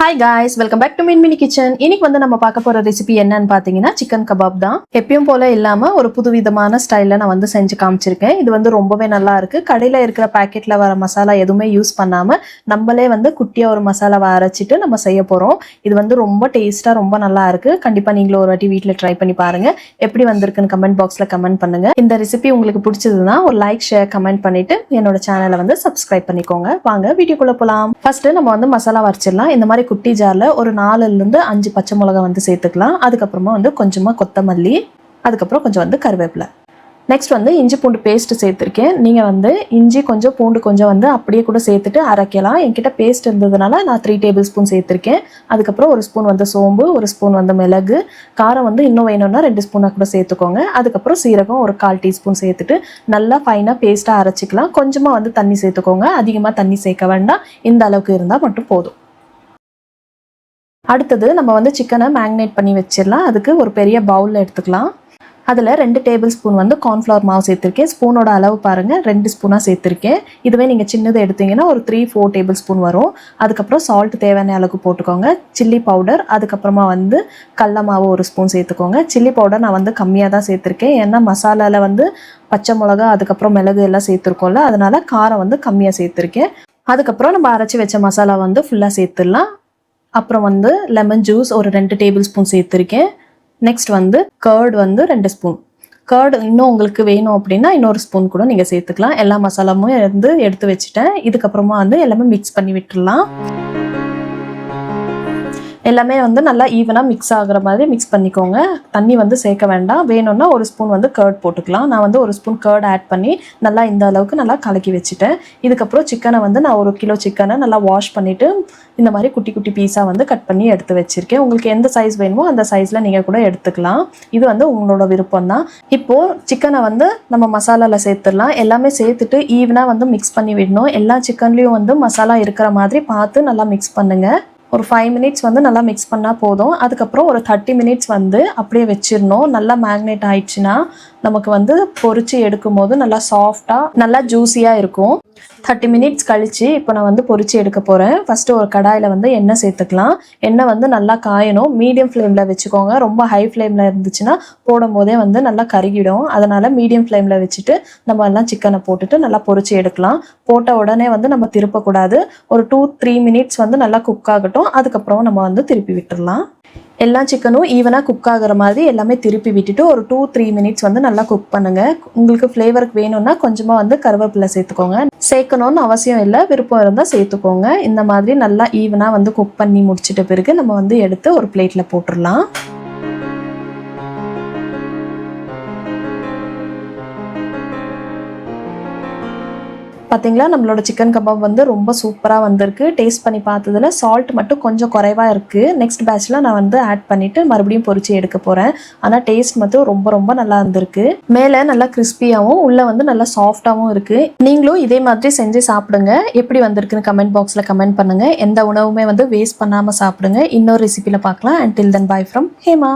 Hi guys, welcome back to Mini Kitchen. இன்னைக்கு வந்து நம்ம பார்க்க போற ரெசிபி என்னன்னு பாத்தீங்கன்னா சிக்கன் கபாப் தான். எப்பவும் போல இல்லாம ஒரு புதுவிதமான ஸ்டைல்ல நான் வந்து செஞ்சு காமிச்சிருக்கேன். இது வந்து ரொம்பவே நல்லா இருக்கு. கடையில இருக்கிற பாக்கெட்ல வர மசாலா எதுவுமே யூஸ் பண்ணாம நம்மளே வந்து குட்டியா ஒரு மசாலாவை அரைச்சிட்டு நம்ம செய்ய போறோம். இது வந்து ரொம்ப டேஸ்டா ரொம்ப நல்லா இருக்கு. கண்டிப்பா நீங்களும் ஒரு வாட்டி வீட்ல ட்ரை பண்ணி பாருங்க. எப்படி வந்திருக்குன்னு கமெண்ட் பாக்ஸ்ல கமெண்ட் பண்ணுங்க. இந்த ரெசிபி உங்களுக்கு பிடிச்சதுன்னா ஒரு லைக் ஷேர் கமெண்ட் பண்ணிட்டு என்னோட சேனலை வந்து சப்ஸ்கிரைப் பண்ணிக்கோங்க. வாங்க வீடியோக்குள்ள போலாம். ஃபர்ஸ்ட் நம்ம வந்து மசாலா வரைச்சிடலாம். இந்த மாதிரி குட்டி ஜார்ல ஒரு 4 இருந்து 5 பச்சை மிளகாய் வந்து சேர்த்துக்கலாம். அதுக்கப்புறமா வந்து கொஞ்சமா கொத்தமல்லி, அதுக்கப்புறம் கொஞ்சம் வந்து கருவேப்பிலை. நெக்ஸ்ட் வந்து இஞ்சி பூண்டு பேஸ்ட் சேர்த்துருக்கேன். நீங்கள் வந்து இஞ்சி கொஞ்சம் பூண்டு கொஞ்சம் வந்து அப்படியே கூட சேர்த்துட்டு அரைக்கலாம். என்கிட்ட பேஸ்ட் இருந்ததுனால நான் 3 டேபிள் ஸ்பூன் சேர்த்துருக்கேன். அதுக்கப்புறம் ஒரு ஸ்பூன் வந்து சோம்பு, ஒரு ஸ்பூன் வந்து மிளகு, காரம் வந்து இன்னும் வேணும்னா 2 ஸ்பூனாக கூட சேர்த்துக்கோங்க. அதுக்கப்புறம் சீரகம் ஒரு 1/4 டீஸ்பூன் சேர்த்துட்டு நல்லா ஃபைனாக பேஸ்ட்டாக அரைச்சிக்கலாம். கொஞ்சமாக வந்து தண்ணி சேர்த்துக்கோங்க. அதிகமாக தண்ணி சேர்க்க வேண்டாம். இந்த அளவுக்கு இருந்தால் மட்டும் போதும். அடுத்தது நம்ம வந்து சிக்கனை மேக்னேட் பண்ணி வச்சிடலாம். அதுக்கு ஒரு பெரிய பவுலில் எடுத்துக்கலாம். அதில் 2 டேபிள் ஸ்பூன் வந்து கார்ன்ஃப்ளவர் மாவு சேர்த்துருக்கேன். ஸ்பூனோட அளவு பாருங்கள், 2 ஸ்பூனாக சேர்த்துருக்கேன். இதுவே நீங்கள் சின்னது எடுத்தீங்கன்னா ஒரு 3-4 டேபிள் ஸ்பூன் வரும். அதுக்கப்புறம் சால்ட் தேவையான அளவுக்கு போட்டுக்கோங்க. சில்லி பவுடர், அதுக்கப்புறமா வந்து கடல மாவு ஒரு ஸ்பூன் சேர்த்துக்கோங்க. சில்லி பவுடர் நான் வந்து கம்மியாக தான் சேர்த்துருக்கேன். ஏன்னா மசாலாவில் வந்து பச்சை மிளகா அதுக்கப்புறம் மிளகு எல்லாம் சேர்த்துருக்கோம்ல, அதனால் காரம் வந்து கம்மியாக சேர்த்துருக்கேன். அதுக்கப்புறம் நம்ம அரைச்சி வச்ச மசாலா வந்து ஃபுல்லாக சேர்த்துடலாம். அப்புறம் வந்து லெமன் ஜூஸ் ஒரு 2 டேபிள் ஸ்பூன் சேர்த்துருக்கேன். நெக்ஸ்ட் வந்து கர்ட் வந்து 2 ஸ்பூன். கர்டு இன்னும் உங்களுக்கு வேணும் அப்படின்னா இன்னொரு ஸ்பூன் கூட நீங்கள் சேர்த்துக்கலாம். எல்லா மசாலாவும் வந்து எடுத்து வச்சுட்டேன். இதுக்கப்புறமா வந்து எல்லாமே மிக்ஸ் பண்ணி விட்டுடலாம். எல்லாமே வந்து நல்லா ஈவனாக மிக்ஸ் ஆகிற மாதிரி மிக்ஸ் பண்ணிக்கோங்க. தண்ணி வந்து சேர்க்க வேண்டாம். வேணும்னா ஒரு ஸ்பூன் வந்து கர்ட் போட்டுக்கலாம். நான் வந்து ஒரு ஸ்பூன் கர்ட் ஆட் பண்ணி நல்லா இந்த அளவுக்கு நல்லா கலக்கி வச்சுட்டேன். இதுக்கப்புறம் சிக்கனை வந்து நான் 1 கிலோ சிக்கனை நல்லா வாஷ் பண்ணிவிட்டு இந்த மாதிரி குட்டி குட்டி பீஸாக வந்து கட் பண்ணி எடுத்து வச்சுருக்கேன். உங்களுக்கு எந்த சைஸ் வேணுமோ அந்த சைஸில் நீங்கள் கூட எடுத்துக்கலாம். இது வந்து உங்களோட விருப்பம் தான். இப்போது சிக்கனை வந்து நம்ம மசாலாவில் சேர்த்துடலாம். எல்லாமே சேர்த்துட்டு ஈவனாக வந்து மிக்ஸ் பண்ணி விடணும். எல்லா சிக்கன்லேயும் வந்து மசாலா இருக்கிற மாதிரி பார்த்து நல்லா மிக்ஸ் பண்ணுங்கள். ஒரு 5 மினிட்ஸ் வந்து நல்லா மிக்ஸ் பண்ணால் போதும். அதுக்கப்புறம் ஒரு 30 மினிட்ஸ் வந்து அப்படியே வச்சிடணும். நல்லா மேக்னேட் ஆயிடுச்சுன்னா நமக்கு வந்து பொரிச்சு எடுக்கும் போது நல்லா சாஃப்டாக நல்லா ஜூஸியாக இருக்கும். 30 மினிட்ஸ் கழித்து இப்போ நான் வந்து பொரிச்சு எடுக்க போகிறேன். ஃபஸ்ட்டு ஒரு கடாயில் வந்து எண்ணெய் சேர்த்துக்கலாம். எண்ணெய் வந்து நல்லா காயணும். மீடியம் ஃப்ளேமில் வச்சுக்கோங்க. ரொம்ப ஹை ஃப்ளேமில் இருந்துச்சுன்னா போடும் போதே வந்து நல்லா கருகிடும். அதனால் மீடியம் ஃப்ளேமில் வச்சுட்டு நம்ம எல்லாம் சிக்கனை போட்டுட்டு நல்லா பொரிச்சு எடுக்கலாம். போட்ட உடனே வந்து நம்ம திருப்பக்கூடாது. ஒரு 2-3 மினிட்ஸ் வந்து நல்லா குக் ஆகட்டும். அதுக்கப்புறம் நம்ம வந்து திருப்பி விட்டுடலாம். எல்லா சிக்கனும் ஈவனாக குக் ஆகிற மாதிரி எல்லாமே திருப்பி விட்டுட்டு ஒரு 2-3 மினிட்ஸ் வந்து நல்லா குக் பண்ணுங்கள். உங்களுக்கு ஃப்ளேவருக்கு வேணும்னா கொஞ்சமாக வந்து கருவேப்பிலை சேர்த்துக்கோங்க. சேர்க்கணும்னு அவசியம் இல்லை, விருப்பம் இருந்தால் சேர்த்துக்கோங்க. இந்த மாதிரி நல்லா ஈவனாக வந்து குக் பண்ணி முடிச்சிட்ட பிறகு நம்ம வந்து எடுத்து ஒரு பிளேட்டில் போட்டுடலாம். பார்த்தீங்களா, நம்மளோட சிக்கன் கபாப் வந்து ரொம்ப சூப்பராக வந்திருக்கு. டேஸ்ட் பண்ணி பார்த்ததில் சால்ட் மட்டும் கொஞ்சம் குறைவாக இருக்குது. நெக்ஸ்ட் பேட்சில் நான் வந்து ஆட் பண்ணிவிட்டு மறுபடியும் பொரிச்சு எடுக்க போகிறேன். ஆனால் டேஸ்ட் மட்டும் ரொம்ப ரொம்ப நல்லா இருந்திருக்கு. மேலே நல்லா கிறிஸ்பியாகவும் உள்ளே வந்து நல்லா சாஃப்டாகவும் இருக்குது. நீங்களும் இதே மாதிரி செஞ்சு சாப்பிடுங்க. எப்படி வந்திருக்குன்னு கமெண்ட் பாக்ஸில் கமெண்ட் பண்ணுங்கள். எந்த உணவுமே வந்து வேஸ்ட் பண்ணாமல் சாப்பிடுங்க. இன்னொரு ரெசிபியில் பார்க்கலாம். until then bye from Hema.